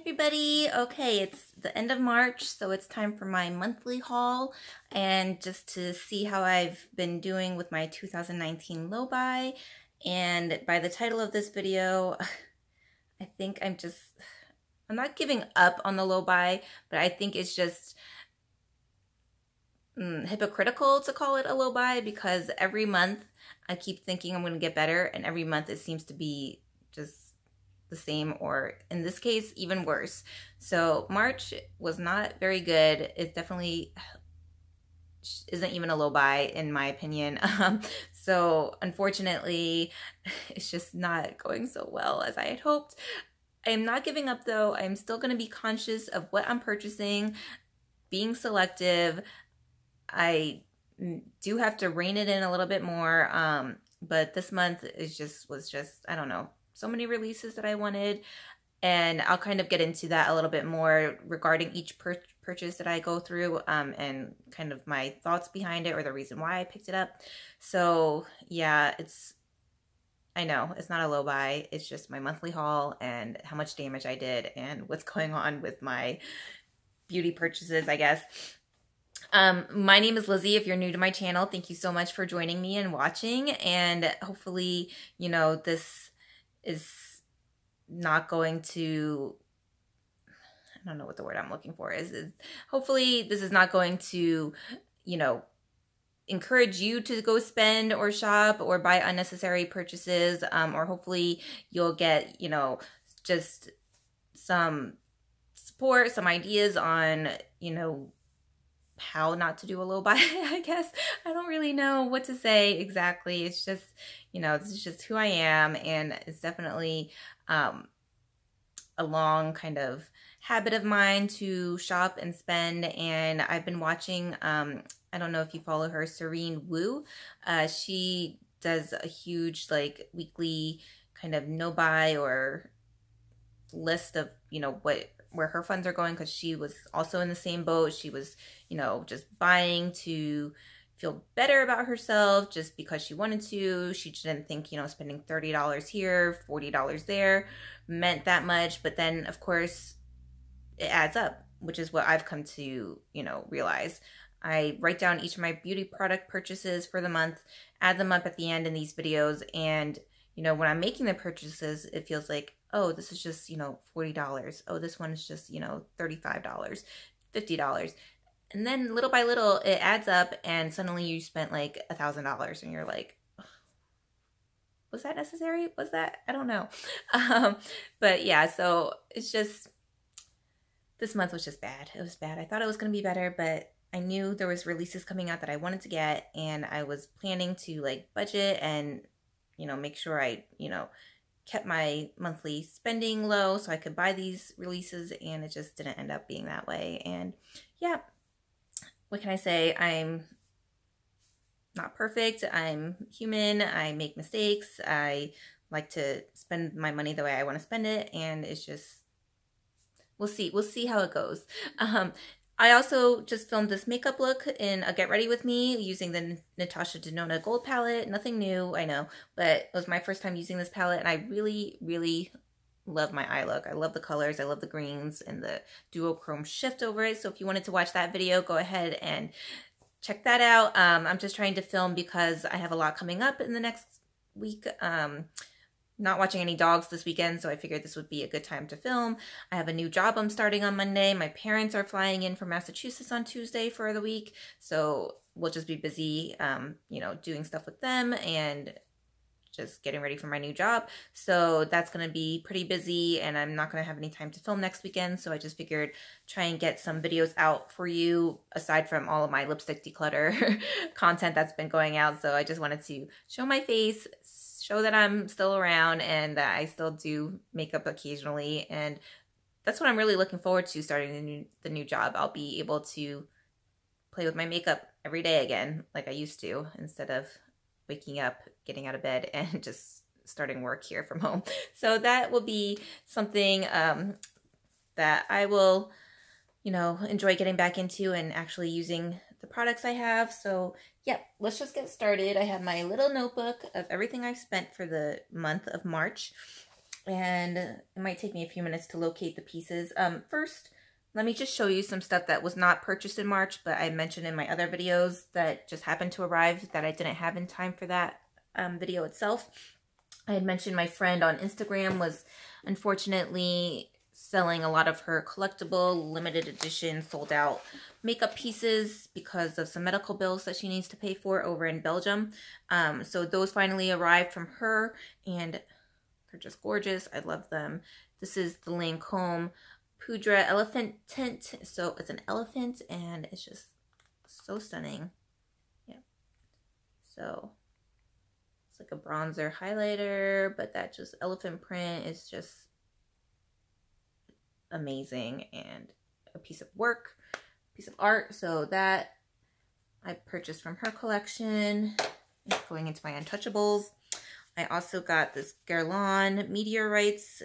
everybody. Okay, it's the end of March, so it's time for my monthly haul and just to see how I've been doing with my 2019 low buy. And by the title of this video, I think I'm not giving up on the low buy, but I think it's just hypocritical to call it a low buy because every month I keep thinking I'm going to get better, and every month it seems to be just the same, or in this case even worse. So March was not very good. It definitely isn't even a low buy in my opinion. So unfortunately it's just not going so well as I had hoped. I am not giving up though. I'm still going to be conscious of what I'm purchasing, being selective. I do have to rein it in a little bit more, but this month was just I don't know, so many releases that I wanted, and I'll kind of get into that a little bit more regarding each purchase that I go through, and kind of my thoughts behind it or the reason why I picked it up. So yeah, I know it's not a low buy, it's just my monthly haul and how much damage I did and what's going on with my beauty purchases, I guess. My name is Lizzie. If you're new to my channel, thank you so much for joining me and watching, and hopefully, you know, this is not going to, I don't know what the word I'm looking for is hopefully this is not going to, you know, encourage you to go spend or shop or buy unnecessary purchases, or hopefully you'll get, you know, just some support, some ideas on, you know, how not to do a low buy, I guess. I don't really know what to say exactly. It's just, you know, this is just who I am, and it's definitely a long kind of habit of mine to shop and spend. And I've been watching, I don't know if you follow her, Serene Wu. She does a huge like weekly kind of no buy or list of, you know, where her funds are going, because she was also in the same boat. She was, you know, just buying to feel better about herself just because she wanted to. She didn't think, you know, spending $30 here, $40 there meant that much. But then, of course, it adds up, which is what I've come to, you know, realize. I write down each of my beauty product purchases for the month, add them up at the end in these videos, and, you know, when I'm making the purchases, it feels like, oh, this is just, you know, $40. Oh, this one is just, you know, $35, $50. And then little by little, it adds up, and suddenly you spent like $1,000, and you're like, was that necessary? Was that? I don't know. But yeah, so it's just, this month was just bad. It was bad. I thought it was going to be better, but I knew there was releases coming out that I wanted to get, and I was planning to like budget and, you know, make sure I, you know, kept my monthly spending low so I could buy these releases, and it just didn't end up being that way. And yeah, what can I say? I'm not perfect. I'm human. I make mistakes. I like to spend my money the way I want to spend it, and it's just, we'll see how it goes. I also just filmed this makeup look in a Get Ready With Me using the Natasha Denona Gold palette. Nothing new, I know, but it was my first time using this palette, and I really, really love my eye look. I love the colors. I love the greens and the duochrome shift over it. So if you wanted to watch that video, go ahead and check that out. I'm just trying to film because I have a lot coming up in the next week. Not watching any dogs this weekend, so I figured this would be a good time to film. I have a new job I'm starting on Monday. My parents are flying in from Massachusetts on Tuesday for the week, so we'll just be busy, you know, doing stuff with them and just getting ready for my new job. So that's going to be pretty busy, and I'm not going to have any time to film next weekend, so I just figured try and get some videos out for you aside from all of my lipstick declutter content that's been going out. So I just wanted to show my face, show that I'm still around and that I still do makeup occasionally. And that's what I'm really looking forward to, starting the new job. I'll be able to play with my makeup every day again like I used to, instead of waking up, getting out of bed, and just starting work here from home. So that will be something that I will, you know, enjoy getting back into and actually using the products I have. So yeah, let's just get started. I have my little notebook of everything I've spent for the month of March. and it might take me a few minutes to locate the pieces. First, let me just show you some stuff that was not purchased in March, but I mentioned in my other videos that just happened to arrive that I didn't have in time for that video itself. I had mentioned my friend on Instagram was unfortunately selling a lot of her collectible, limited edition, sold out makeup pieces because of some medical bills that she needs to pay for over in Belgium. So those finally arrived from her, and they're just gorgeous. I love them. This is the Lancome Poudre Elephant Tint. So it's an elephant, and it's just so stunning. Yeah. So it's like a bronzer highlighter, but that just elephant print is just amazing, and a piece of work, piece of art. So that I purchased from her collection. Going into my Untouchables, I also got this Guerlain Meteorites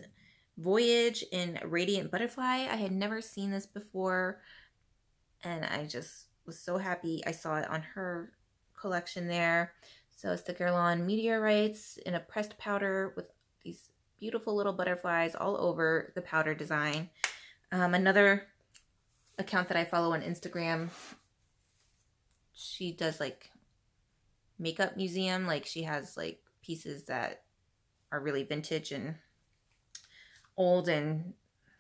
Voyage in Radiant Butterfly. I had never seen this before, and I just was so happy I saw it on her collection there. So it's the Guerlain Meteorites in a pressed powder with these beautiful little butterflies all over the powder design. Another account that I follow on Instagram, she does like makeup museum. Like she has like pieces that are really vintage and old and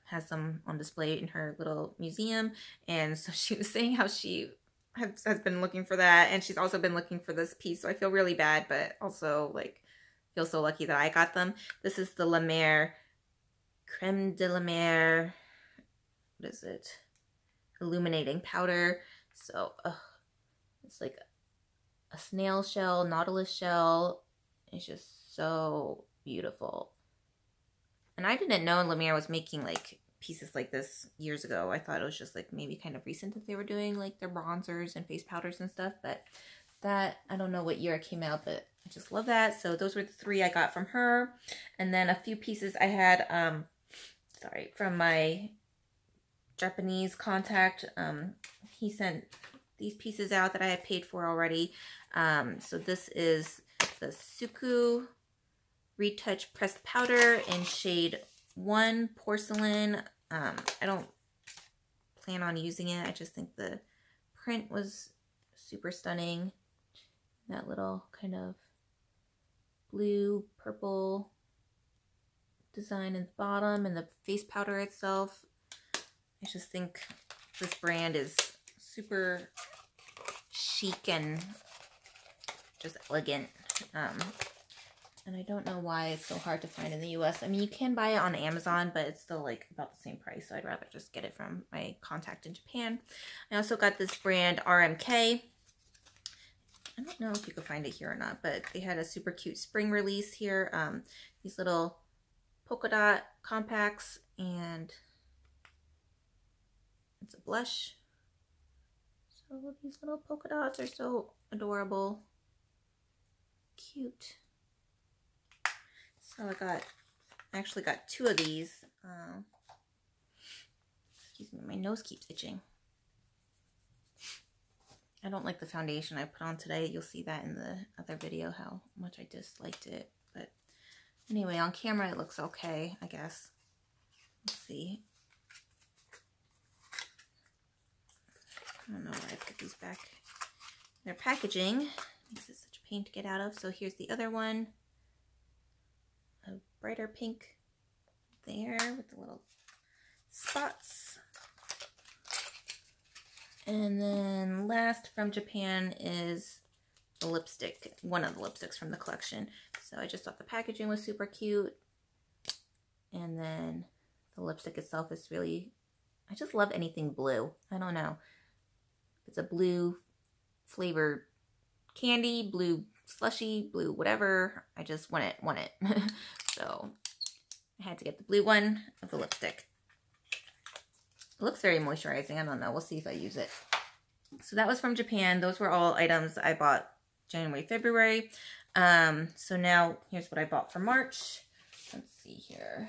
has them on display in her little museum. And so she was saying how she has been looking for that, and she's also been looking for this piece. So I feel really bad, but also like feel so lucky that I got them. This is the La Mer Creme de la Mer, what is it? Illuminating powder. So it's like a snail shell, nautilus shell. It's just so beautiful. And I didn't know La Mer was making like pieces like this years ago. I thought it was just like maybe kind of recent that they were doing like their bronzers and face powders and stuff. But that, I don't know what year it came out, but I just love that. So those were the three I got from her. And then a few pieces I had, from my Japanese contact. He sent these pieces out that I had paid for already. So this is the Suku Retouch Pressed Powder in shade 1 Porcelain. I don't plan on using it. I just think the print was super stunning. That little kind of blue, purple design in the bottom, and the face powder itself. I just think this brand is super chic and just elegant. And I don't know why it's so hard to find in the US. I mean, you can buy it on Amazon, but it's still like about the same price. So I'd rather just get it from my contact in Japan. I also got this brand RMK. I don't know if you could find it here or not, but they had a super cute spring release here. These little polka dot compacts, and it's a blush. So these little polka dots are so adorable. Cute. So I actually got 2 of these. Excuse me, my nose keeps itching. I don't like the foundation I put on today. You'll see that in the other video, how much I disliked it. But anyway, on camera it looks okay, I guess. Let's see. I don't know why I put these back. Their packaging makes it such a pain to get out of. So here's the other one. A brighter pink there with the little spots. And then last from Japan is the lipstick, one of the lipsticks from the collection. So I just thought the packaging was super cute. And then the lipstick itself is really, I just love anything blue. I don't know. It's a blue flavored candy, blue slushy, blue whatever. I just want it. So I had to get the blue one of the lipstick. It looks very moisturizing. I don't know. We'll see if I use it. So that was from Japan. Those were all items I bought January, February. So now here's what I bought for March. Let's see here.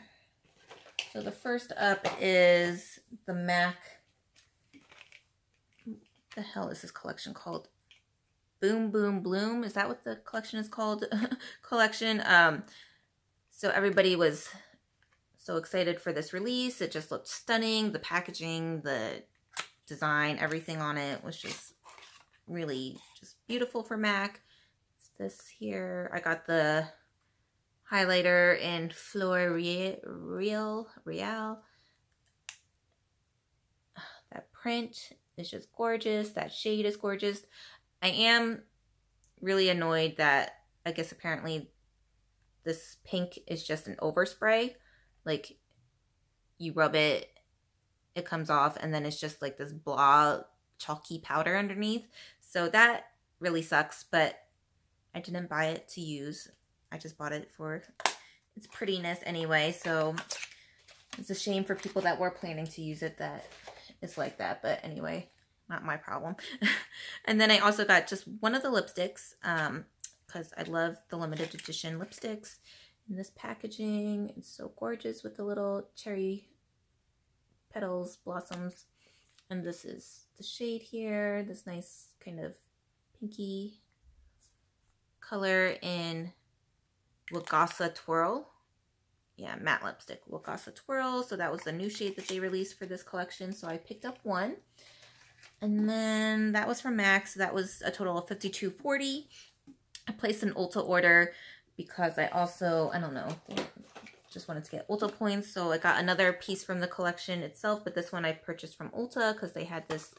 So the first up is the MAC. What the hell is this collection called? Boom Boom Bloom. Is that what the collection is called? Collection. So everybody was So excited for this release. It just looked stunning. The packaging, the design, everything on it was just really just beautiful for MAC. It's this here. I got the highlighter in Fleur Real. That print is just gorgeous. That shade is gorgeous. I am really annoyed that I guess apparently this pink is just an overspray. Like you rub it, it comes off, and then it's just like this blah chalky powder underneath. So that really sucks, but I didn't buy it to use. I just bought it for its prettiness anyway. So it's a shame for people that were planning to use it that it's like that. But anyway, not my problem. And then I also got just one of the lipsticks because I love the limited edition lipsticks. In this packaging, it's so gorgeous with the little cherry petals, blossoms. And this is the shade here, this nice kind of pinky color in Wakasa Twirl. Yeah, matte lipstick, Wakasa Twirl. So that was the new shade that they released for this collection. So I picked up one. And then that was from MAC. So that was a total of $52.40. I placed an Ulta order because I also, I don't know, just wanted to get Ulta points. So I got another piece from the collection itself, but this one I purchased from Ulta because they had this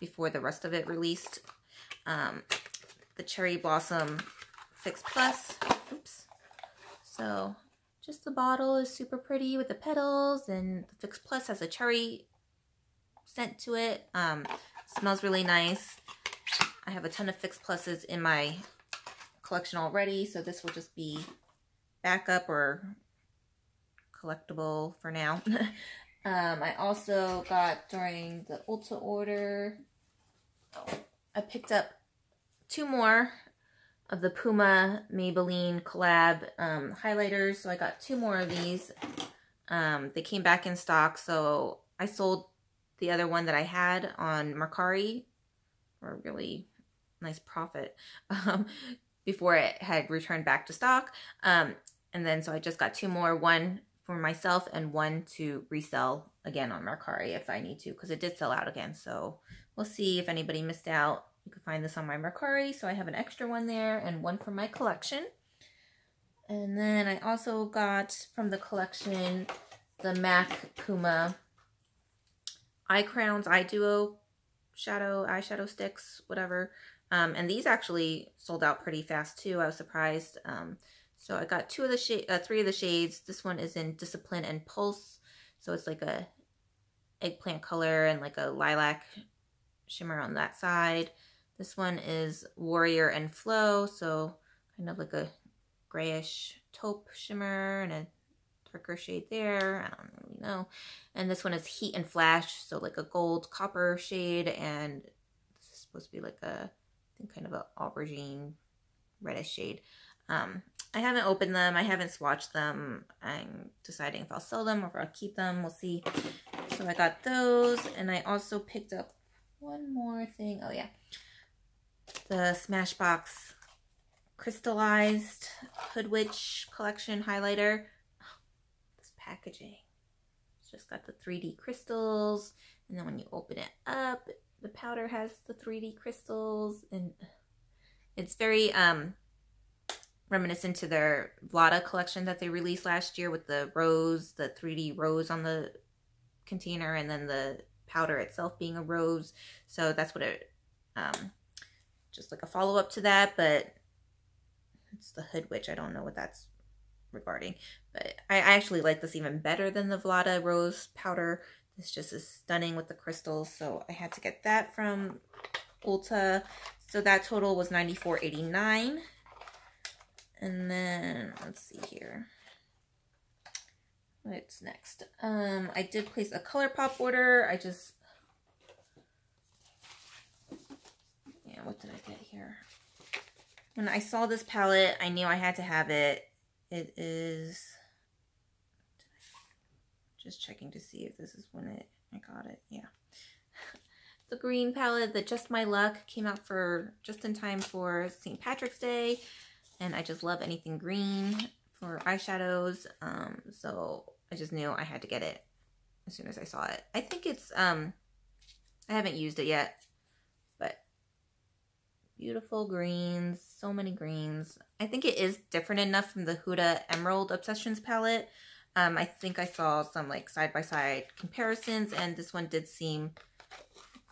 before the rest of it released. The Cherry Blossom Fix Plus. Oops. So just the bottle is super pretty with the petals, and the Fix Plus has a cherry scent to it. Smells really nice. I have a ton of Fix Pluses in my collection already, so this will just be backup or collectible for now. I also got during the Ulta order, I picked up 2 more of the Puma Maybelline collab highlighters. So I got 2 more of these. They came back in stock, so I sold the other one that I had on Mercari for a really nice profit before it had returned back to stock. And then so I just got 2 more, one for myself and one to resell again on Mercari if I need to, because it did sell out again. So we'll see if anybody missed out. You can find this on my Mercari. So I have an extra one there and one from my collection. And then I also got from the collection the MAC Puma Eye Crowns, Eye Duo eyeshadow sticks, whatever. And these actually sold out pretty fast too. I was surprised. So I got 3 of the shades. This one is in Discipline and Pulse. So it's like a eggplant color and like a lilac shimmer on that side. This one is Warrior and Flow. So kind of like a grayish taupe shimmer and a darker shade there. I don't really know. And this one is Heat and Flash. So like a gold copper shade. And this is supposed to be like a, I think kind of an aubergine reddish shade. I haven't opened them. I haven't swatched them. I'm deciding if I'll sell them or if I'll keep them. We'll see. So I got those. And I also picked up one more thing. Oh yeah. The Smashbox Crystallized Hood Witch Collection Highlighter. Oh, this packaging. It's just got the 3D crystals. And then when you open it up, the powder has the 3D crystals. And it's very reminiscent to their Vlada collection that they released last year with the rose, the 3D rose on the container, and then the powder itself being a rose. So that's what it, just like a follow-up to that, but it's the Hood Witch. I don't know what that's regarding, but I actually like this even better than the Vlada rose powder. This just is stunning with the crystals, so I had to get that from Ulta. So that total was $94.89. And then, let's see here. What's next? I did place a ColourPop order. What did I get here? When I saw this palette, I knew I had to have it. It is, just checking to see if this is when I got it. Yeah. The green palette that Just My Luck came out for just in time for St. Patrick's Day. And I just love anything green for eyeshadows. So I just knew I had to get it as soon as I saw it. I think it's, I haven't used it yet, but beautiful greens, so many greens. I think it is different enough from the Huda Emerald Obsessions palette. I think I saw some like side-by-side comparisons, and this one did seem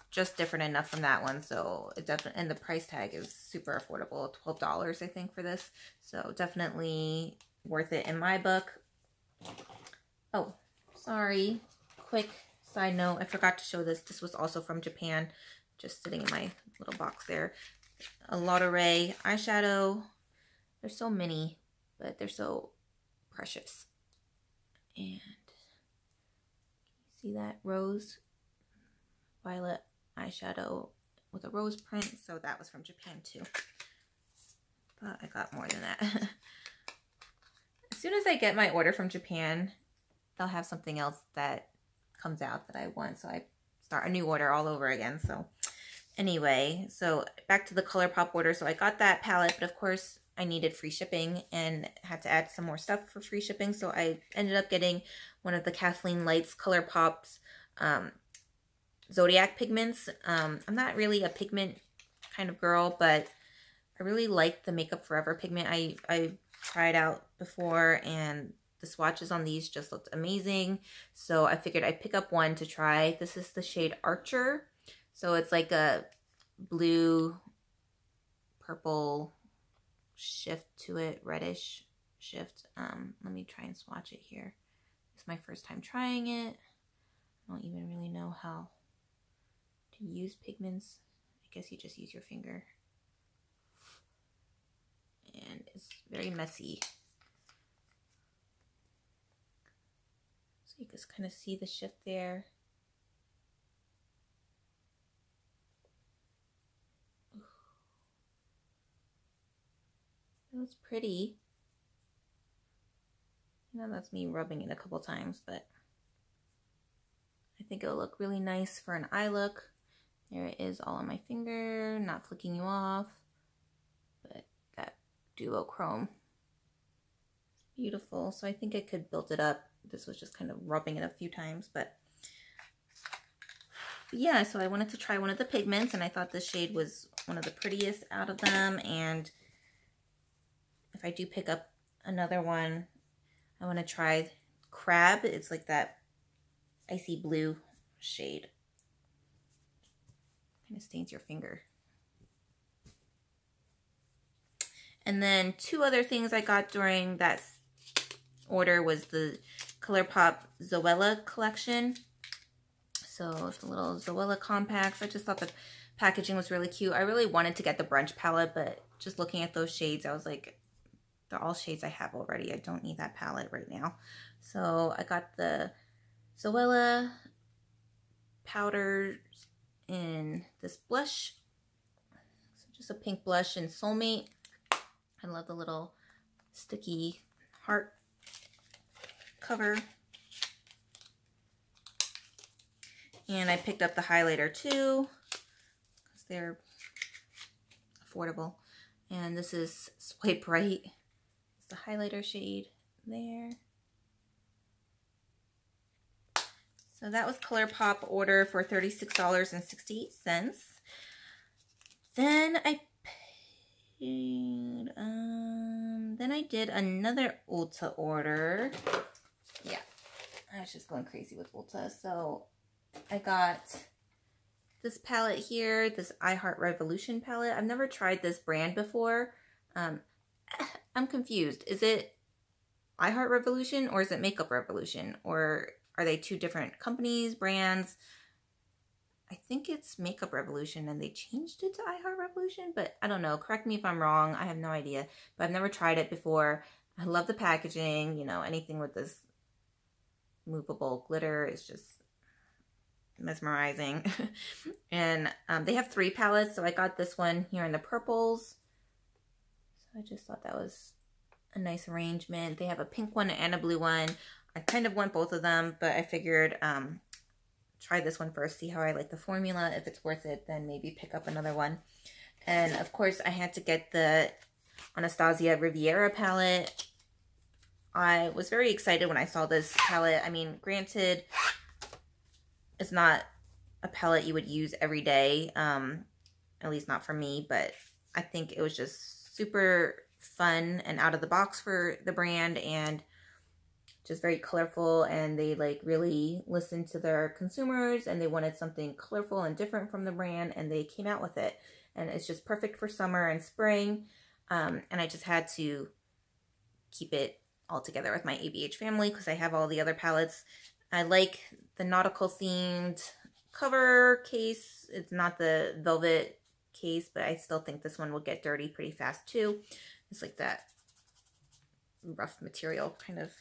just different enough from that one. So it definitely, and the price tag is super affordable, $12 I think for this. So definitely worth it in my book. Oh, sorry. Quick side note, I forgot to show this. This was also from Japan, just sitting in my little box there. A Lauderay eyeshadow. There's so many, but they're so precious. And you see that rose violet eyeshadow with a rose print. So that was from Japan too. But I got more than that. As soon as I get my order from Japan, they'll have something else that comes out that I want. So I start a new order all over again. So anyway, so back to the ColourPop order. So I got that palette, but of course I needed free shipping and had to add some more stuff for free shipping. So I ended up getting one of the Kathleen Lights ColourPop's Zodiac pigments. I'm not really a pigment kind of girl, but I really like the Makeup Forever pigment. I tried out before, and the swatches on these just looked amazing. So I figured I'd pick up one to try. This is the shade Archer. So it's like a blue, purple shift to it, reddish shift. Let me try and swatch it here. It's my first time trying it. I don't even really know how to use pigments. I guess you just use your finger. And it's very messy. So you just kind of see the shift there. It was pretty. You know, that's me rubbing it a couple times, but I think it'll look really nice for an eye look. There it is all on my finger, not flicking you off. But that duochrome, beautiful. So I think I could build it up. This was just kind of rubbing it a few times, but yeah, so I wanted to try one of the pigments, and I thought this shade was one of the prettiest out of them. And if I do pick up another one, I want to try Crab. It's like that icy blue shade. Kind of stains your finger. And then two other things I got during that order was the ColourPop Zoella collection. So it's a little Zoella compacts. I just thought the packaging was really cute. I really wanted to get the brunch palette, but just looking at those shades, I was like, they're all shades I have already. I don't need that palette right now. So I got the Zoella powders in this blush. So just a pink blush in Soulmate. I love the little sticky heart cover. And I picked up the highlighter too, because they're affordable. And this is Swipe Right. It's the highlighter shade there. So that was ColourPop order for $36.68. Then I paid, then I did another Ulta order. Yeah, I was just going crazy with Ulta. So I got this palette here, this I Heart Revolution palette. I've never tried this brand before. I'm confused. Is it I Heart Revolution or is it Makeup Revolution? Or are they two different companies, brands? I think it's Makeup Revolution and they changed it to I Heart Revolution, but I don't know. Correct me if I'm wrong. I have no idea, but I've never tried it before. I love the packaging. You know, anything with this movable glitter is just mesmerizing. And they have 3 palettes, so I got this one here in the purples. So I just thought that was a nice arrangement. They have a pink one and a blue one. I kind of want both of them, but I figured try this one first, see how I like the formula. If it's worth it, then maybe pick up another one. And of course I had to get the Anastasia Riviera palette. I was very excited when I saw this palette. I mean, granted, it's not a palette you would use every day, at least not for me, but I think it was just super fun and out of the box for the brand, and just very colorful, and they like really listened to their consumers and they wanted something colorful and different from the brand, and they came out with it, and it's just perfect for summer and spring. And I just had to keep it all together with my ABH family because I have all the other palettes. I like the nautical themed cover case. It's not the velvet case, but I still think this one will get dirty pretty fast too. It's like that rough material kind of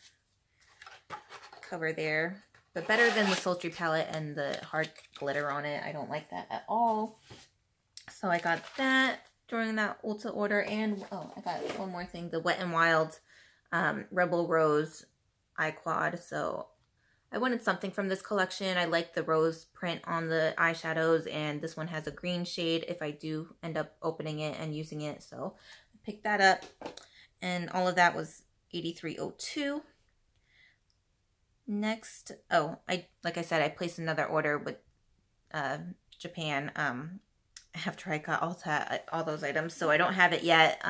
cover there, but better than the sultry palette and the hard glitter on it. I don't like that at all. So I got that during that Ulta order, and oh, I got one more thing, the Wet n Wild Rebel Rose eye quad. So I wanted something from this collection. I like the rose print on the eyeshadows, and this one has a green shade if I do end up opening it and using it. So I picked that up, and all of that was $83.02. Next, oh, like I said, I placed another order with Japan after I got all those items, so I don't have it yet.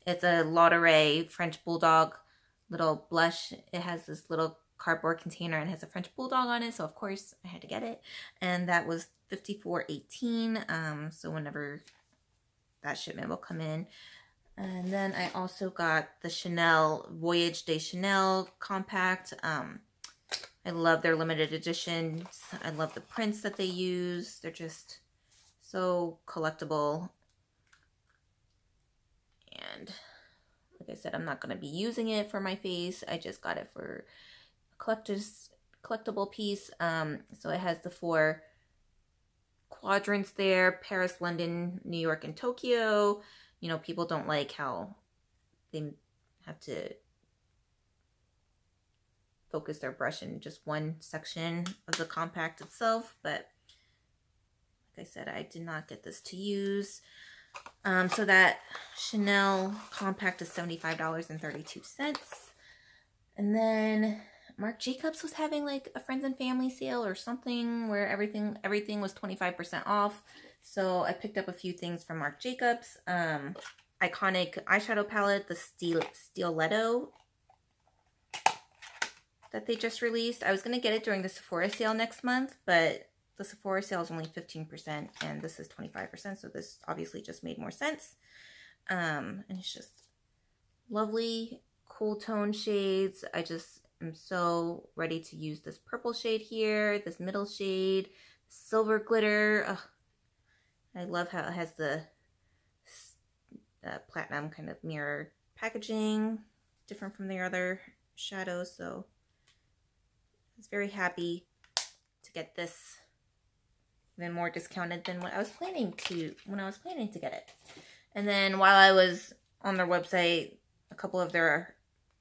It's a Lauderay French Bulldog little blush. It has this little cardboard container and has a French Bulldog on it, so of course I had to get it, and that was $54.18. So whenever that shipment will come in. And then I also got the Chanel Voyage de Chanel compact. I love their limited editions. I love the prints that they use. They're just so collectible. And like I said, I'm not going to be using it for my face. I just got it for a collectible piece. So it has the 4 quadrants there: Paris, London, New York, and Tokyo. You know, people don't like how they have to focus their brush in just one section of the compact itself, but like I said, I did not get this to use. So that Chanel compact is $75.32. And then Marc Jacobs was having like a friends and family sale or something where everything was 25% off. So I picked up a few things from Marc Jacobs. Iconic eyeshadow palette, the Stiletto that they just released. I was going to get it during the Sephora sale next month, but the Sephora sale is only 15% and this is 25%, so this obviously just made more sense. And it's just lovely, cool tone shades. I just am so ready to use this purple shade here, this middle shade, silver glitter. Ugh. I love how it has the platinum kind of mirror packaging, different from their other shadows, so I was very happy to get this even more discounted than what I was planning to get it. And then while I was on their website, a couple of their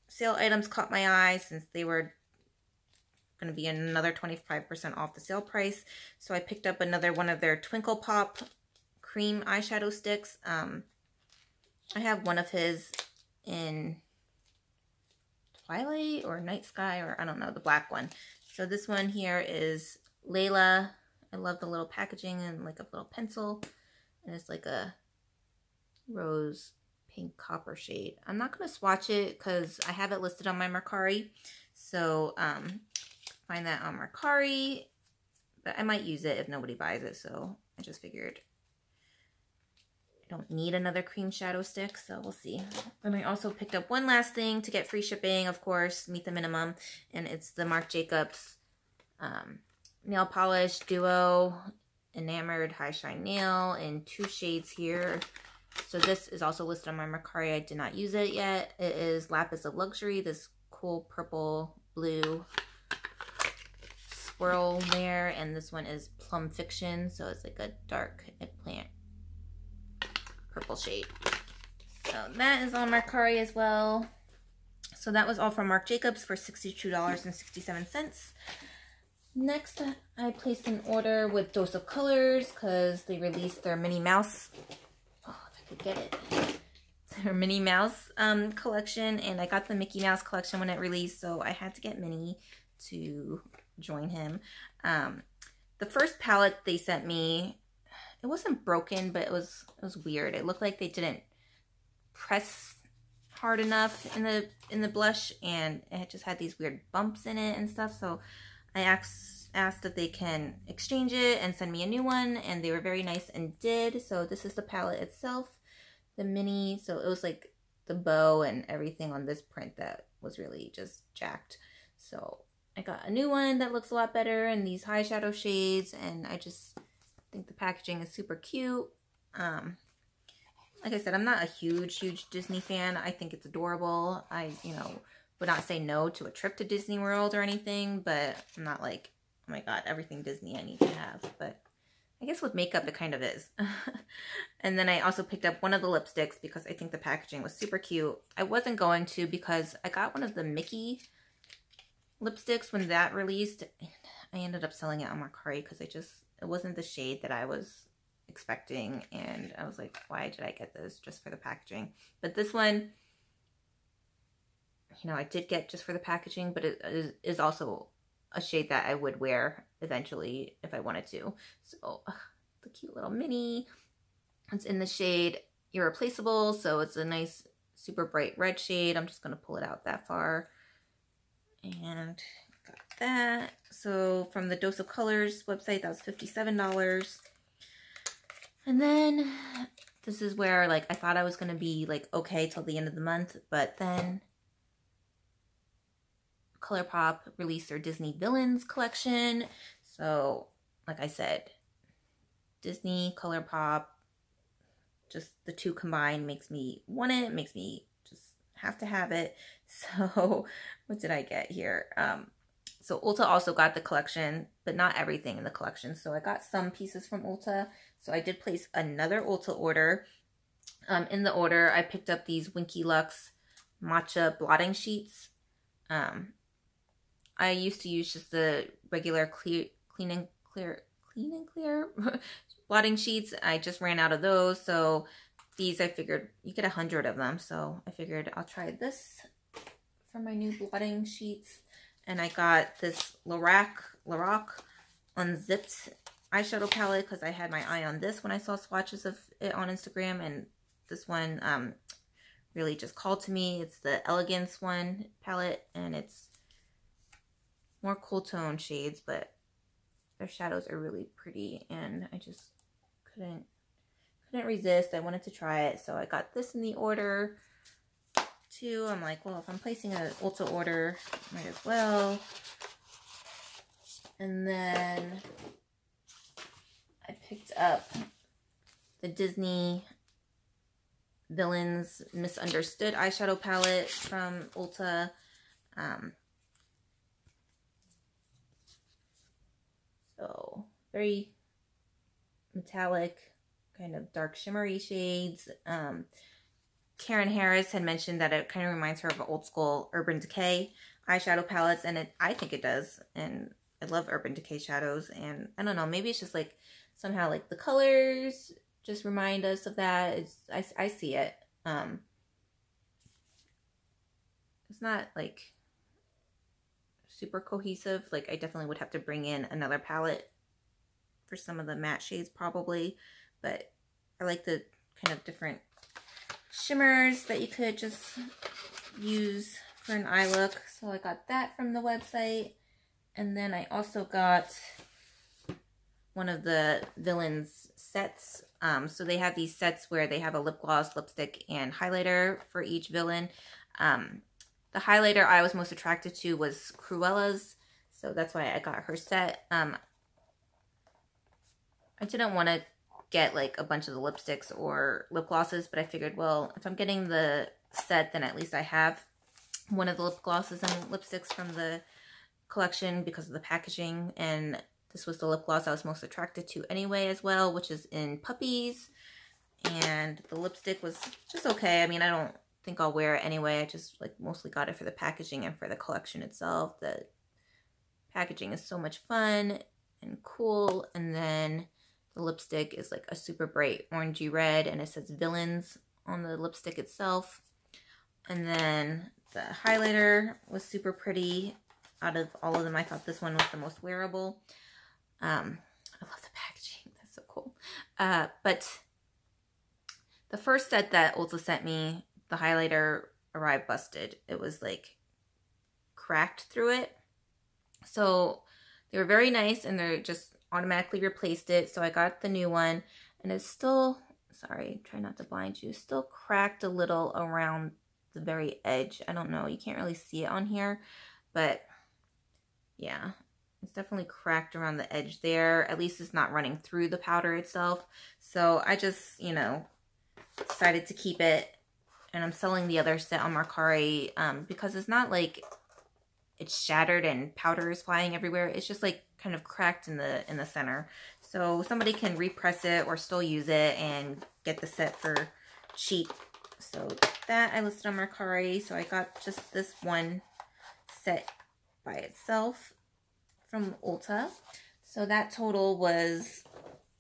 sale items caught my eye since they were going to be another 25% off the sale price. So I picked up another one of their Twinkle Pop cream eyeshadow sticks. I have one of his in Twilight or Night Sky, or I don't know, the black one. So this one here is Layla. I love the little packaging and like a little pencil. And it's like a rose pink copper shade. I'm not going to swatch it because I have it listed on my Mercari. So find that on Mercari. But I might use it if nobody buys it. So I just figured I don't need another cream shadow stick, so we'll see. And I also picked up one last thing to get free shipping, of course, meet the minimum, and it's the Marc Jacobs nail polish duo enamored high shine nail in 2 shades here. So this is also listed on my Mercari. I did not use it yet. It is Lapis of Luxury, this cool purple blue swirl there, and this one is Plum Fiction, so it's like a dark eggplant purple shade. So that is on Mercari as well. So that was all from Marc Jacobs for $62.67. Next, I placed an order with Dose of Colors because they released their Minnie Mouse. Oh, if I could get it. her Minnie Mouse collection, and I got the Mickey Mouse collection when it released, so I had to get Minnie to join him. The first palette they sent me, it wasn't broken, but it was weird. It looked like they didn't press hard enough in the blush, and it just had these weird bumps in it and stuff. So I asked if they can exchange it and send me a new one, and they were very nice and did. So this is the palette itself, the Minnie. So it was like the bow and everything on this print that was really just jacked. So I got a new one that looks a lot better in these high shadow shades, and I just think the packaging is super cute. Like I said, I'm not a huge Disney fan. I think it's adorable. I, would not say no to a trip to Disney World or anything, but I'm not like, oh my god, everything Disney I need to have. But I guess with makeup, it kind of is. And then I also picked up one of the lipsticks because I think the packaging was super cute. I wasn't going to because I got one of the Mickey lipsticks when that released. I ended up selling it on Mercari because it wasn't the shade that I was expecting, and I was like, why did I get this just for the packaging? But this one, I did get just for the packaging, but it is also a shade that I would wear eventually if I wanted to. So the cute little Minnie, it's in the shade Irreplaceable, so it's a nice super bright red shade. I'm just going to pull it out that far, and got that. So from the Dose of Colors website, that was $57. And then this is where, like, I thought I was going to be, like, okay till the end of the month. But then ColourPop released their Disney Villains collection. So, like I said, Disney, ColourPop, just the two combined makes me want it. Makes me just have to have it. So, what did I get here? So Ulta also got the collection, but not everything in the collection. So I got some pieces from Ulta. So I did place another Ulta order. In the order, I picked up these Winky Lux Matcha blotting sheets. I used to use just the regular clean and clear blotting sheets. I just ran out of those. So these, I figured you get 100 of them. So I figured I'll try this for my new blotting sheets. And I got this Lorac Unzipped eyeshadow palette because I had my eye on this when I saw swatches of it on Instagram. And this one really just called to me. It's the Elegance one palette, and it's more cool tone shades, but their shadows are really pretty, and I just couldn't resist. I wanted to try it, so I got this in the order. Too. I'm like, well, if I'm placing an Ulta order, might as well. And then I picked up the Disney Villains Misunderstood eyeshadow palette from Ulta. So very metallic, kind of dark shimmery shades. Karen Harris had mentioned that it kind of reminds her of an old school Urban Decay eyeshadow palettes, and I think it does. And I love Urban Decay shadows, and I don't know, maybe it's just like somehow like the colors just remind us of that. I see it. It's not like super cohesive. Like, I definitely would have to bring in another palette for some of the matte shades probably, but I like the kind of different shimmers that you could just use for an eye look. So I got that from the website. And then I also got one of the Villains sets. So they have these sets where they have a lip gloss, lipstick, and highlighter for each villain. The highlighter I was most attracted to was Cruella's, so that's why I got her set. I didn't want to get like a bunch of the lipsticks or lip glosses, but I figured, well, if I'm getting the set, then at least I have one of the lip glosses and lipsticks from the collection because of the packaging. And this was the lip gloss I was most attracted to anyway as well, which is in Puppies. And the lipstick was just okay. I mean, I don't think I'll wear it anyway. I just like mostly got it for the packaging and for the collection itself. The packaging is so much fun and cool. And then the lipstick is like a super bright orangey red, and it says Villains on the lipstick itself. And then the highlighter was super pretty. Out of all of them, I thought this one was the most wearable. I love the packaging. That's so cool. But the first set that Ulta sent me, the highlighter arrived busted. It was like cracked through it. So they were very nice and they're just automatically replaced it. So I got the new one and it's still, sorry, try not to blind you, still cracked a little around the very edge. I don't know, you can't really see it on here, but yeah, it's definitely cracked around the edge there. At least it's not running through the powder itself. So I just, you know, decided to keep it, and I'm selling the other set on Mercari because it's not like it's shattered and powder is flying everywhere. It's just like kind of cracked in the center. So somebody can repress it or still use it and get the set for cheap. So that I listed on Mercari. So I got just this one set by itself from Ulta. So that total was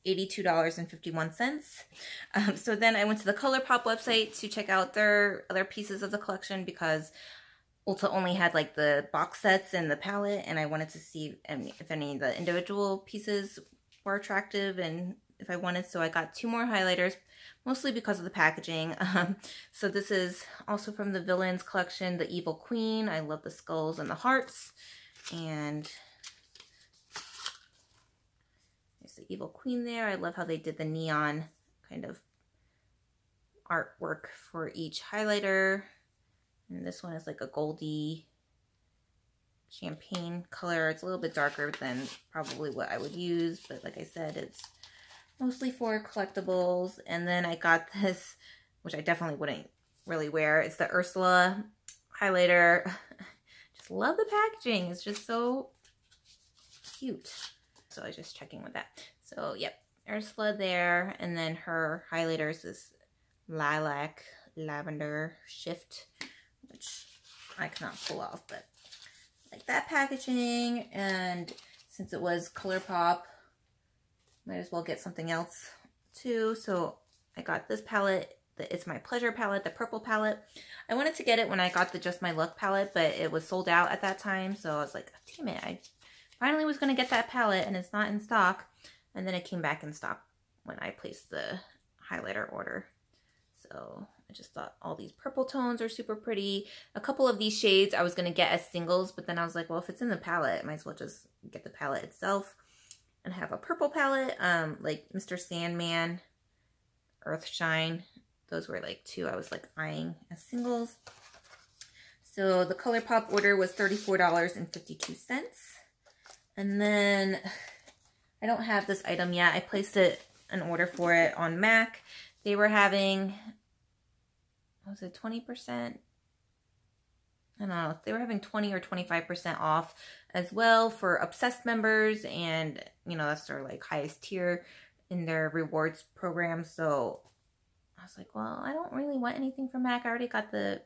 $82.51. So then I went to the ColourPop website to check out their other pieces of the collection because Ulta only had like the box sets and the palette, and I wanted to see if any of the individual pieces were attractive and if I wanted. So I got 2 more highlighters, mostly because of the packaging. So this is also from the Villains collection, the Evil Queen. I love the skulls and the hearts. And there's the Evil Queen there. I love how they did the neon kind of artwork for each highlighter. And this one is like a goldy champagne color. It's a little bit darker than probably what I would use, but like I said, it's mostly for collectibles. And then I got this, which I definitely wouldn't really wear. It's the Ursula highlighter. Just love the packaging. It's just so cute. So I was just checking with that. So yep, Ursula there. And then her highlighter is this lilac lavender shift, which I cannot pull off, but like that packaging. And since it was ColourPop, might as well get something else too. So I got this palette. It's my Pleasure palette, the purple palette. I wanted to get it when I got the Just My Look palette, but it was sold out at that time. So I was like, oh, damn it, I finally was going to get that palette and it's not in stock. And then it came back in stock when I placed the highlighter order. So I just thought all these purple tones are super pretty. A couple of these shades I was going to get as singles, but then I was like, well, if it's in the palette, I might as well just get the palette itself and have a purple palette, like Mr. Sandman, Earthshine. Those were like 2 I was like eyeing as singles. So the ColourPop order was $34.52. And then I don't have this item yet. I placed an order for it on MAC. They were having, was it 20%? I don't know. They were having 20 or 25% off as well for Obsessed members. And, you know, that's their like highest tier in their rewards program. So I was like, well, I don't really want anything from MAC. I already got the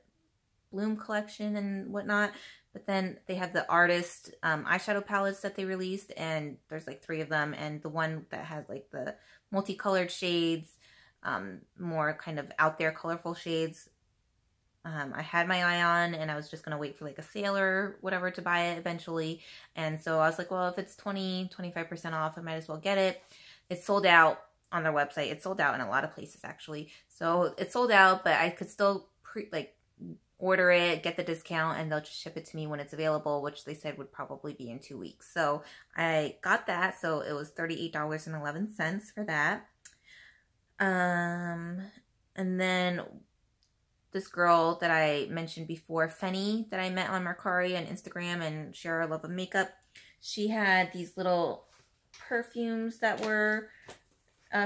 Bloom collection and whatnot. But then they have the artist eyeshadow palettes that they released. And there's like 3 of them. And the one that has like the multicolored shades, more kind of out there colorful shades, I had my eye on, and I was just going to wait for like a sale or whatever to buy it eventually. And so I was like, well, if it's 20-25% off, I might as well get it. It's sold out on their website. It's sold out in a lot of places actually. So it's sold out, but I could still order it, get the discount, and they'll just ship it to me when it's available, which they said would probably be in 2 weeks. So I got that. So it was $38.11 for that. And then this girl that I mentioned before, Fenny, that I met on Mercari and Instagram and share our love of makeup, she had these little perfumes that were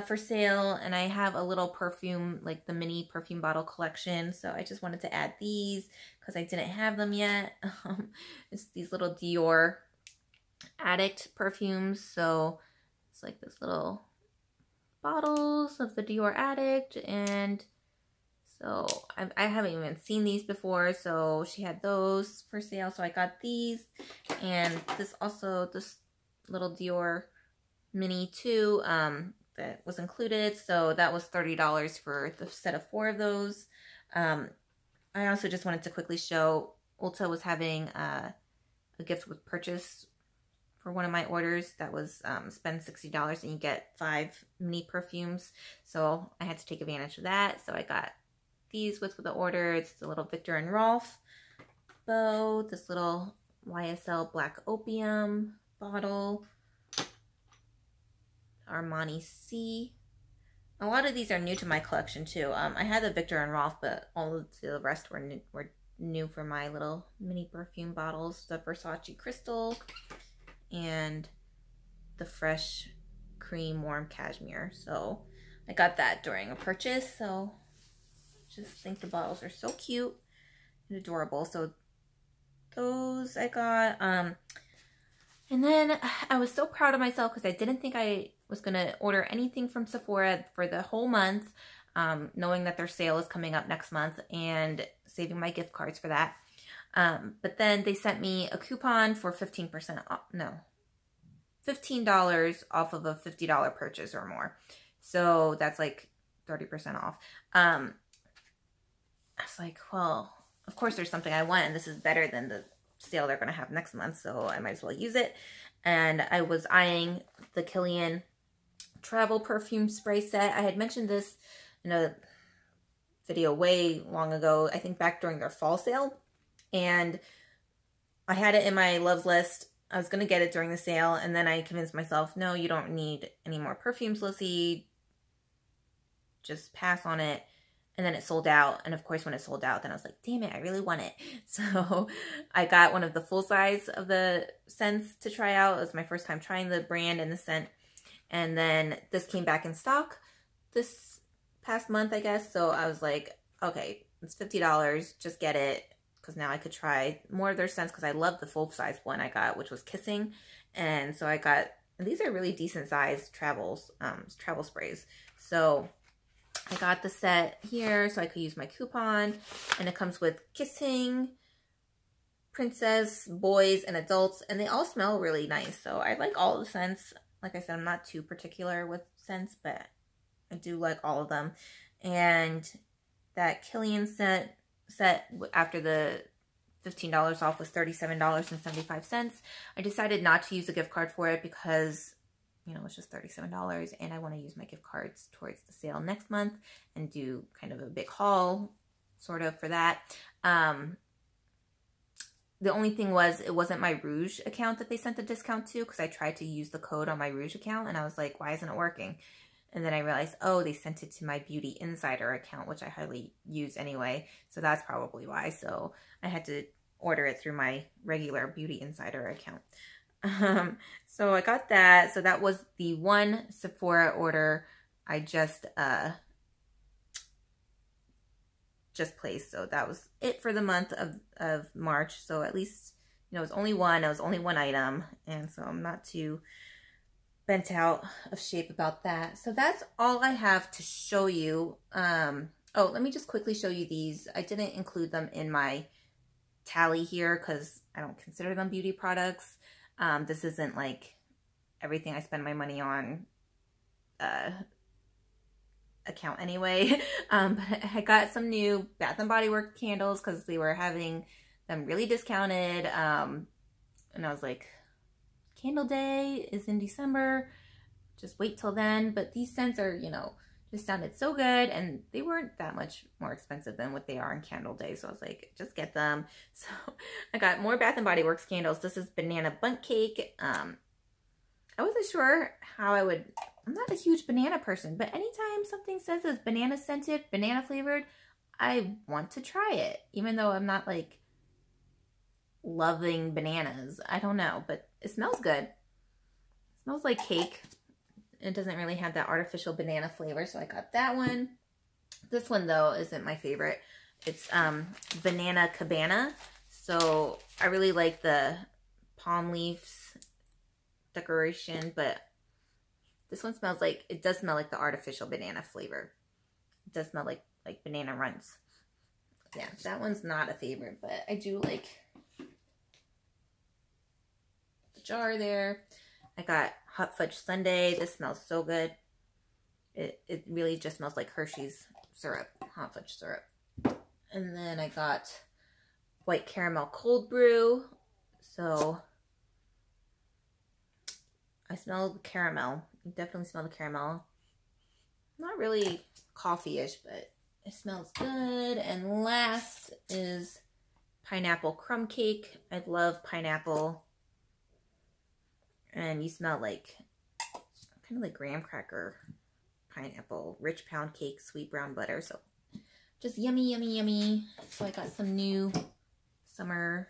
for sale, and I have a little perfume, like the mini perfume bottle collection, so I just wanted to add these because I didn't have them yet. It's these little Dior Addict perfumes, so it's like this little bottles of the Dior Addict, and so I haven't even seen these before, so she had those for sale, so I got these. And this little Dior mini too, that was included. So that was $30 for the set of 4 of those. I also just wanted to quickly show Ulta was having a gift with purchase for one of my orders. That was spend $60 and you get 5 mini perfumes. So I had to take advantage of that. So I got these with the order. It's the little Viktor and Rolf bow, this little YSL Black Opium bottle, Armani C. A lot of these are new to my collection too. I had the Viktor and Rolf, but all of the rest were new for my little mini perfume bottles. The Versace Crystal and the Fresh Cream Warm Cashmere. So I got that during a purchase. So just think the bottles are so cute and adorable. So those I got. And then I was so proud of myself because I didn't think I was going to order anything from Sephora for the whole month, knowing that their sale is coming up next month and saving my gift cards for that. But then they sent me a coupon for 15% off, no, $15 off of a $50 purchase or more. So that's like 30% off. I was like, well, of course there's something I want and this is better than the sale they're going to have next month, so I might as well use it. And I was eyeing the Kilian travel perfume spray set. I had mentioned this in a video way long ago, I think back during their fall sale, and I had it in my loves list. I was going to get it during the sale, and then I convinced myself, no, you don't need any more perfumes, Lissy. Just pass on it. And then it sold out. And of course, when it sold out, then I was like, damn it, I really want it. So I got one of the full size of the scents to try out. It was my first time trying the brand and the scent. And then this came back in stock this past month, I guess. So I was like, okay, it's $50. Just get it. Because now I could try more of their scents because I love the full size one I got, which was Kissing. And so I got, and these are really decent sized travel sprays. So I got the set here so I could use my coupon, and it comes with Kissing, Princess, Boys, and Adults, and they all smell really nice. So I like all the scents. Like I said, I'm not too particular with scents, but I do like all of them. And that Kilian set after the $15 off was $37.75. I decided not to use a gift card for it because, you know, it's just $37 and I want to use my gift cards towards the sale next month and do kind of a big haul sort of for that. The only thing was it wasn't my Rouge account that they sent the discount to, because I tried to use the code on my Rouge account and I was like, why isn't it working? And then I realized, oh, they sent it to my Beauty Insider account, which I hardly use anyway. So that's probably why. So I had to order it through my regular Beauty Insider account. So I got that. So that was the one Sephora order I just placed. So that was it for the month of March. So at least, you know, it was only one item. And so I'm not too bent out of shape about that. So that's all I have to show you. Oh, let me just quickly show you these. I didn't include them in my tally here because I don't consider them beauty products. This isn't like everything I spend my money on account anyway. But I got some new Bath & Body Works candles because they were having them really discounted. And I was like, Candle Day is in December. Just wait till then. But these scents are, you know, just sounded so good. And they weren't that much more expensive than what they are on Candle Day. So I was like, just get them. So I got more Bath & Body Works candles. This is Banana Bundt Cake. I wasn't sure how I would... I'm not a huge banana person, but anytime something says it's banana scented, banana flavored, I want to try it. Even though I'm not like loving bananas. I don't know, but it smells good. It smells like cake. It doesn't really have that artificial banana flavor, so I got that one. This one though isn't my favorite. It's Banana Cabana. So I really like the palm leaves decoration, but this one smells like, it does smell like the artificial banana flavor. It does smell like banana runts. Yeah, that one's not a favorite, but I do like the jar there. I got Hot Fudge Sundae. This smells so good. It really just smells like Hershey's syrup, hot fudge syrup. And then I got white caramel cold brew. So I smell the caramel. You definitely smell the caramel. Not really coffee-ish, but it smells good. And last is pineapple crumb cake. I love pineapple. And you smell like, kind of like graham cracker pineapple, rich pound cake, sweet brown butter. So just yummy, yummy, yummy. So I got some new summer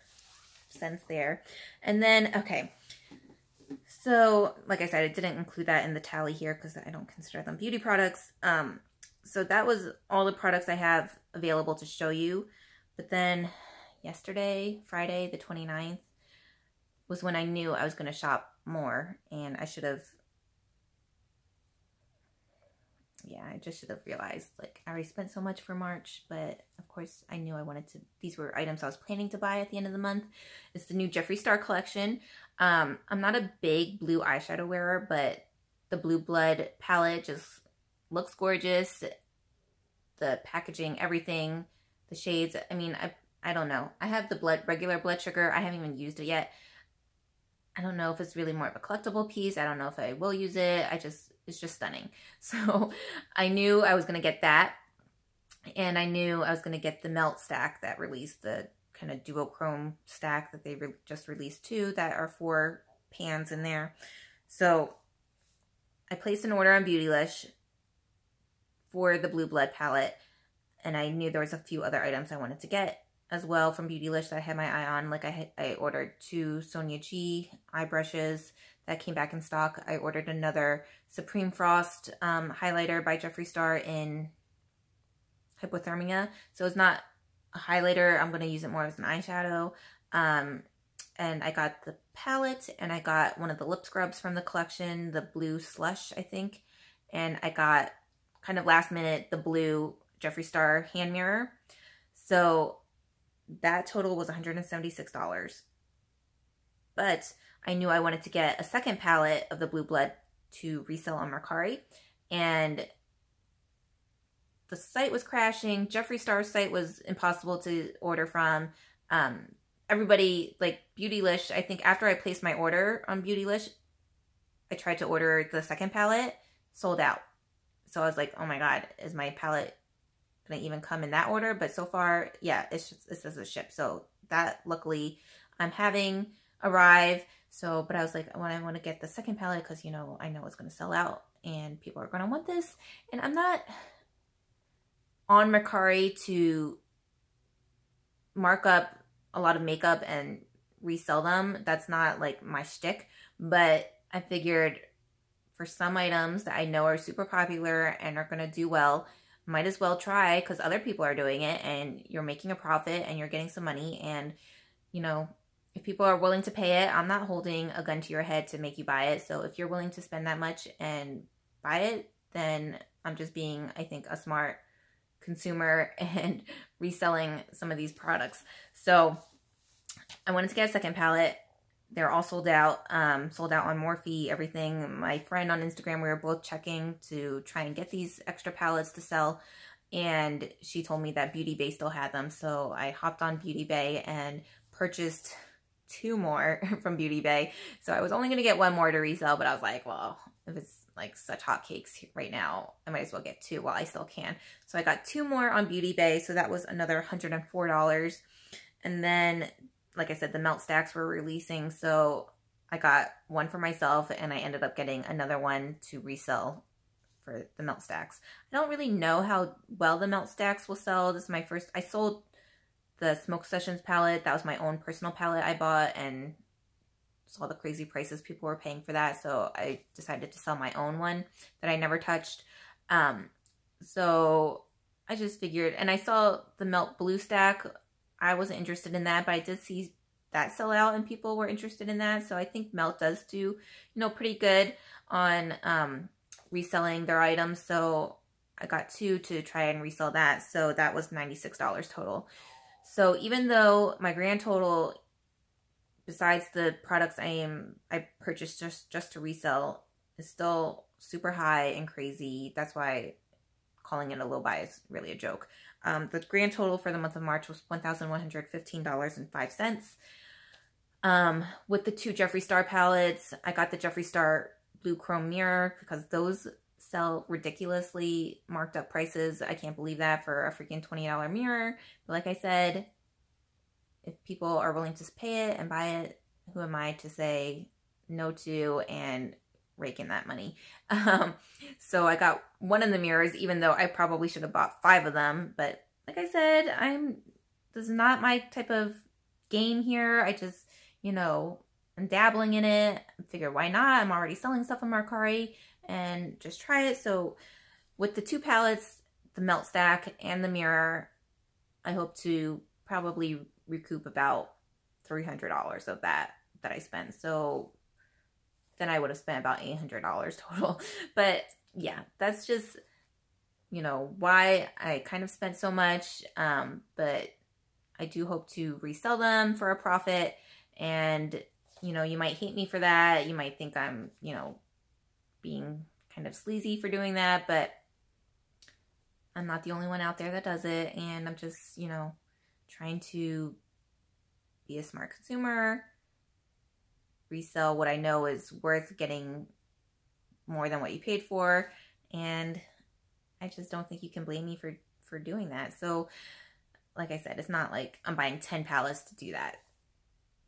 scents there. And then, okay. So, like I said, I didn't include that in the tally here because I don't consider them beauty products. So that was all the products I have available to show you. But then yesterday, Friday the 29th, was when I knew I was going to shop more. And I should have, yeah, I just should have realized, like, I already spent so much for March. But, of course, I knew I wanted to, these were items I was planning to buy at the end of the month. It's the new Jeffree Star collection. I'm not a big blue eyeshadow wearer, but the Blue Blood palette just looks gorgeous. The packaging, everything, the shades. I mean, I don't know. I have the regular blood sugar. I haven't even used it yet. I don't know if it's really more of a collectible piece. I don't know if I will use it. It's just stunning. So I knew I was going to get that. And I knew I was going to get the Melt stack that released, the kind of duochrome stack that they just released too, that are 4 pans in there. So I placed an order on Beautylish for the Blue Blood palette, and I knew there was a few other items I wanted to get as well from Beautylish that I had my eye on. Like I ordered 2 Sonia G eye brushes that came back in stock. I ordered another Supreme Frost highlighter by Jeffree Star in Hypothermia. So it's not a highlighter. I'm going to use it more as an eyeshadow. And I got the palette, and I got one of the lip scrubs from the collection, the Blue Slush, I think. And I got, kind of last minute, the blue Jeffree Star hand mirror. So that total was $176. But I knew I wanted to get a second palette of the Blue Blood to resell on Mercari. And the site was crashing. Jeffree Star's site was impossible to order from. Everybody, like Beautylish, I think after I placed my order on Beautylish, I tried to order the second palette, sold out. So I was like, oh my God, is my palette going to even come in that order? But so far, yeah, it says a ship. So that, luckily, I'm having arrive. So, but I was like, I want to get the second palette because, you know, I know it's going to sell out and people are going to want this. And I'm not on Mercari to mark up a lot of makeup and resell them. That's not like my shtick. But I figured for some items that I know are super popular and are going to do well, might as well try because other people are doing it and you're making a profit and you're getting some money. And, you know, if people are willing to pay it, I'm not holding a gun to your head to make you buy it. So if you're willing to spend that much and buy it, then I'm just being, I think, a smart consumer and reselling some of these products. So I wanted to get a second palette. They're all sold out on Morphe, everything. My friend on Instagram, we were both checking to try and get these extra palettes to sell. And she told me that Beauty Bay still had them. So I hopped on Beauty Bay and purchased 2 more from Beauty Bay. So I was only going to get 1 more to resell, but I was like, well, if it's like such hotcakes right now, I might as well get 2 while I still can. So I got 2 more on Beauty Bay. So that was another $104. And then, like I said, the Melt stacks were releasing. So I got 1 for myself and I ended up getting another one to resell for the Melt stacks. I don't really know how well the Melt stacks will sell. This is my first, I sold the Smoke Sessions palette. That was my own personal palette I bought and saw the crazy prices people were paying for that. So I decided to sell my own one that I never touched. So I just figured, and I saw the Melt Blue stack. I wasn't interested in that, but I did see that sell out and people were interested in that. So I think Melt does do, you know, pretty good on reselling their items. So I got 2 to try and resell that. So that was $96 total. So even though my grand total, besides the products I purchased just to resell, is still super high and crazy. That's why calling it a low buy is really a joke. The grand total for the month of March was $1,115.05. With the 2 Jeffree Star palettes, I got the Jeffree Star blue chrome mirror because those sell ridiculously marked up prices. I can't believe that for a freaking $20 mirror. But like I said, if people are willing to pay it and buy it, who am I to say no to and rake in that money? So I got one of the mirrors, even though I probably should have bought 5 of them. But like I said, this is not my type of game here. I just, you know, I'm dabbling in it. I figure why not? I'm already selling stuff on Mercari and just try it. So with the 2 palettes, the melt stack and the mirror, I hope to probably recoup about $300 of that I spent. So then I would have spent about $800 total. But yeah, that's just, you know, why I kind of spent so much. But I do hope to resell them for a profit. And, you know, you might hate me for that. You might think I'm, you know, being kind of sleazy for doing that, but I'm not the only one out there that does it. And I'm just, you know, trying to be a smart consumer, resell what I know is worth getting more than what you paid for. And I just don't think you can blame me for doing that. So like I said, it's not like I'm buying 10 palettes to do that.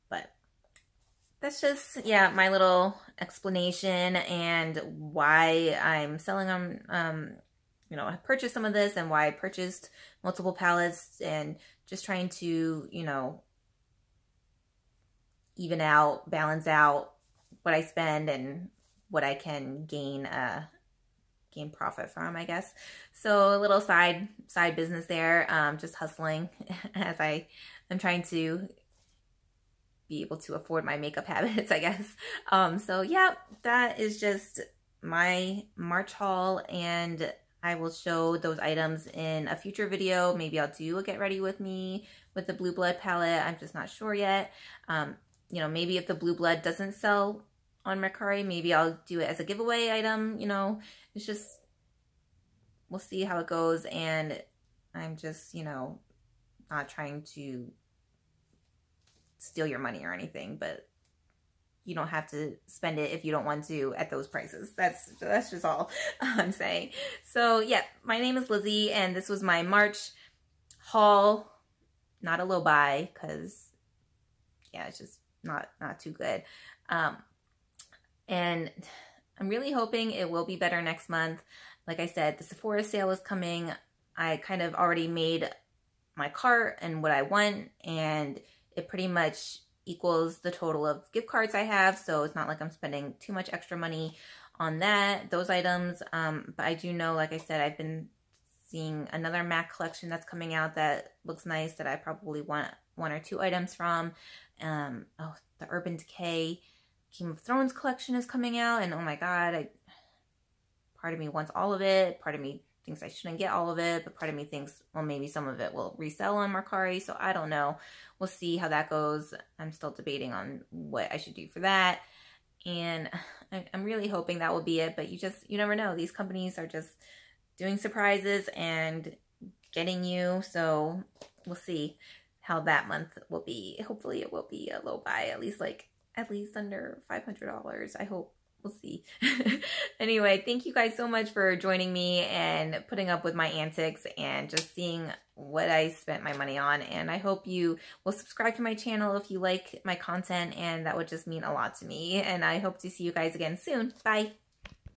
But that's just, yeah, my little explanation and why I'm selling them. You know, I purchased some of this and why I purchased multiple palettes, and just trying to, you know, even out, balance out what I spend and what I can gain profit from, I guess. So a little side business there, just hustling as I'm trying to be able to afford my makeup habits, I guess. So yeah, that is just my March haul, and I will show those items in a future video. Maybe I'll do a get ready with me with the Blue Blood palette. I'm just not sure yet. You know, maybe if the Blue Blood doesn't sell on Mercari, maybe I'll do it as a giveaway item. You know, it's just, we'll see how it goes. And I'm just, you know, not trying to steal your money or anything, but you don't have to spend it if you don't want to at those prices. That's just all I'm saying. So yeah, my name is Lizzie, and this was my March haul. Not a low buy, because yeah, it's just not too good. And I'm really hoping it will be better next month. Like I said, the Sephora sale is coming. I kind of already made my cart and what I want, and it pretty much equals the total of gift cards I have. So it's not like I'm spending too much extra money on those items. But I do know, like I said, I've been seeing another MAC collection that's coming out that looks nice, that I probably want 1 or 2 items from. Oh, the Urban Decay Game of Thrones collection is coming out, and oh my god, part of me wants all of it. Part of me thinks I shouldn't get all of it, but part of me thinks, well, maybe some of it will resell on Mercari, so I don't know. We'll see how that goes. I'm still debating on what I should do for that, and I'm really hoping that will be it, but you never know. These companies are just doing surprises and getting you, so we'll see how that month will be. Hopefully it will be a low buy, at least under $500. I hope. We'll see. Anyway, thank you guys so much for joining me and putting up with my antics and just seeing what I spent my money on. And I hope you will subscribe to my channel if you like my content, and that would just mean a lot to me. And I hope to see you guys again soon. Bye.